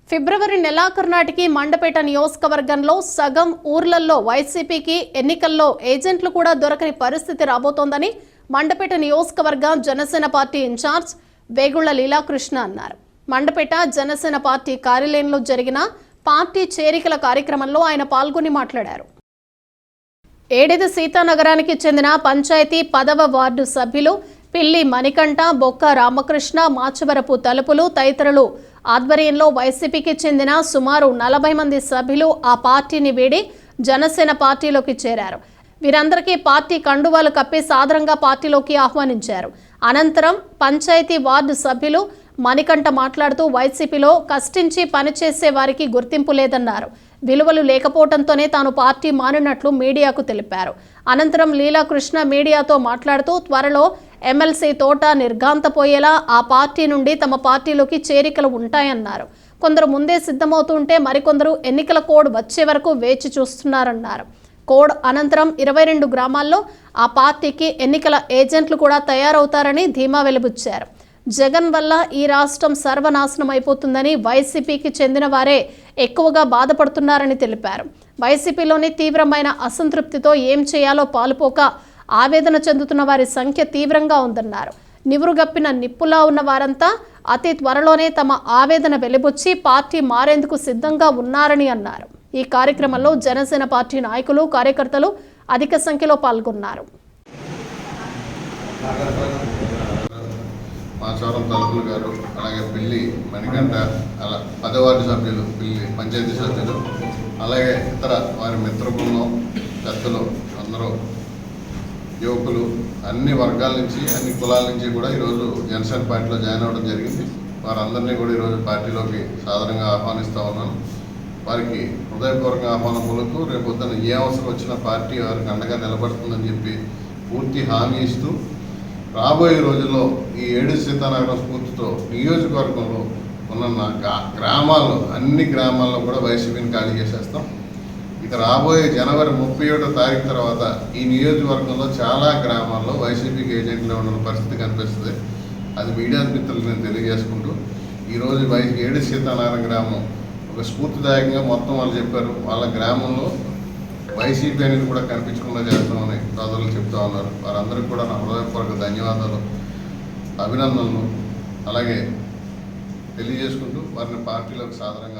ఫిబ్రవరి నెలాఖరు నాటికి మండపేట నియోజకవర్గంలో సగం ఊర్లలో వైసీపీకి ఎన్నికల్లో ఏజెంట్లు కూడా దొరకని పరిస్థితి రాబోతోందని మండపేట నియోజకవర్గ జనసేన పార్టీ ఇన్ఛార్జ్ వేగుళ్ల లీలాకృష్ణ అన్నారు. మండపేట జనసేన పార్టీ కార్యాలయంలో జరిగిన పార్టీ చేరికల కార్యక్రమంలో ఆయన పాల్గొని మాట్లాడారు. ఏడేది సీతానగరానికి చెందిన పంచాయతీ 10వ వార్డు సభ్యులు పిల్లి మణికంఠ, బొక్క రామకృష్ణ, మాచవరపు తలుపులు తదితరులు ఆధ్వర్యంలో వైసీపీకి చెందిన సుమారు 40 మంది సభ్యులు ఆ పార్టీని వీడి జనసేన పార్టీలోకి చేరారు. వీరందరికీ పార్టీ కండువాలు కప్పి సాదరంగా పార్టీలోకి ఆహ్వానించారు. అనంతరం పంచాయతీ వార్డు సభ్యులు మణికంఠ మాట్లాడుతూ వైసీపీలో కష్టించి పనిచేసే వారికి గుర్తింపు లేదన్నారు. విలువలు లేకపోవడంతోనే తాను పార్టీ మారినట్లు మీడియాకు తెలిపారు. అనంతరం లీలాకృష్ణ మీడియాతో మాట్లాడుతూ త్వరలో ఎమ్మెల్సీ తోట నిర్ఘాంతపోయేలా ఆ పార్టీ నుండి తమ పార్టీలోకి చేరికలు ఉంటాయన్నారు. కొందరు ముందే సిద్ధమవుతుంటే మరికొందరు ఎన్నికల కోడ్ వచ్చే వరకు వేచి చూస్తున్నారన్నారు. కోడ్ అనంతరం 22 గ్రామాల్లో ఆ పార్టీకి ఎన్నికల ఏజెంట్లు కూడా తయారవుతారని ధీమా వెలుబుచ్చారు. జగన్ వల్ల ఈ రాష్ట్రం సర్వనాశనం అయిపోతుందని వైసీపీకి చెందిన వారే ఎక్కువగా బాధపడుతున్నారని తెలిపారు. వైసీపీలోని తీవ్రమైన అసంతృప్తితో ఏం చేయాలో పాలుపోక ఆవేదన చెందుతున్న వారి సంఖ్య తీవ్రంగా ఉందన్నారు. నివురుగప్పిన నిప్పులా ఉన్న వారంతా అతి త్వరలోనే తమ ఆవేదన వెలిబుచ్చి పార్టీ మారేందుకు సిద్ధంగా ఉన్నారని అన్నారు. ఈ కార్యక్రమంలో జనసేన పార్టీ నాయకులు, కార్యకర్తలు అధిక సంఖ్యలో పాల్గొన్నారు. మాచవరం తలుపులు గారు, అలాగే పిల్లి మణికంఠ, అలా 10వ వార్డు సభ్యులు, పిల్లి పంచాయతీ సభ్యులు, అలాగే ఇతర వారి మిత్ర బృందం, పెద్దలు అందరూ, యువకులు, అన్ని వర్గాల నుంచి, అన్ని కులాల నుంచి కూడా ఈరోజు జనసేన పార్టీలో జాయిన్ అవ్వడం జరిగింది. వారందరినీ కూడా ఈరోజు పార్టీలోకి సాధారణంగా ఆహ్వానిస్తూ ఉన్నాను. వారికి హృదయపూర్వక ఆహ్వానం పలుకుతూ రేపు పొద్దున ఏ అవసరం వచ్చినా పార్టీ వారికి అండగా నిలబడుతుందని చెప్పి పూర్తి హామీ ఇస్తూ రాబోయే రోజుల్లో ఈ 7 సీతానగరం స్ఫూర్తితో నియోజకవర్గంలో ఉన్న గ్రామాల్లో, అన్ని గ్రామాల్లో కూడా వైసీపీని ఖాళీ చేసేస్తాం. ఇక రాబోయే జనవరి 31వ తారీఖు తర్వాత ఈ నియోజకవర్గంలో చాలా గ్రామాల్లో వైసీపీకి ఏజెంట్లు ఉన్న పరిస్థితి కనిపిస్తుంది. అది మీడియా మిత్రులకు నేను తెలియజేసుకుంటూ ఈరోజు 7 సీతానగరం గ్రామం ఒక స్ఫూర్తిదాయకంగా మొత్తం వాళ్ళు చెప్పారు. వాళ్ళ గ్రామంలో వైసీపీ అనేది కూడా కనిపించకుండా చేస్తామని సోదరులు చెప్తా ఉన్నారు. వారందరికీ కూడా నా హృదయపూర్వక ధన్యవాదాలు, అభినందనలు అలాగే తెలియజేసుకుంటూ వారిని పార్టీలోకి సాధారణంగా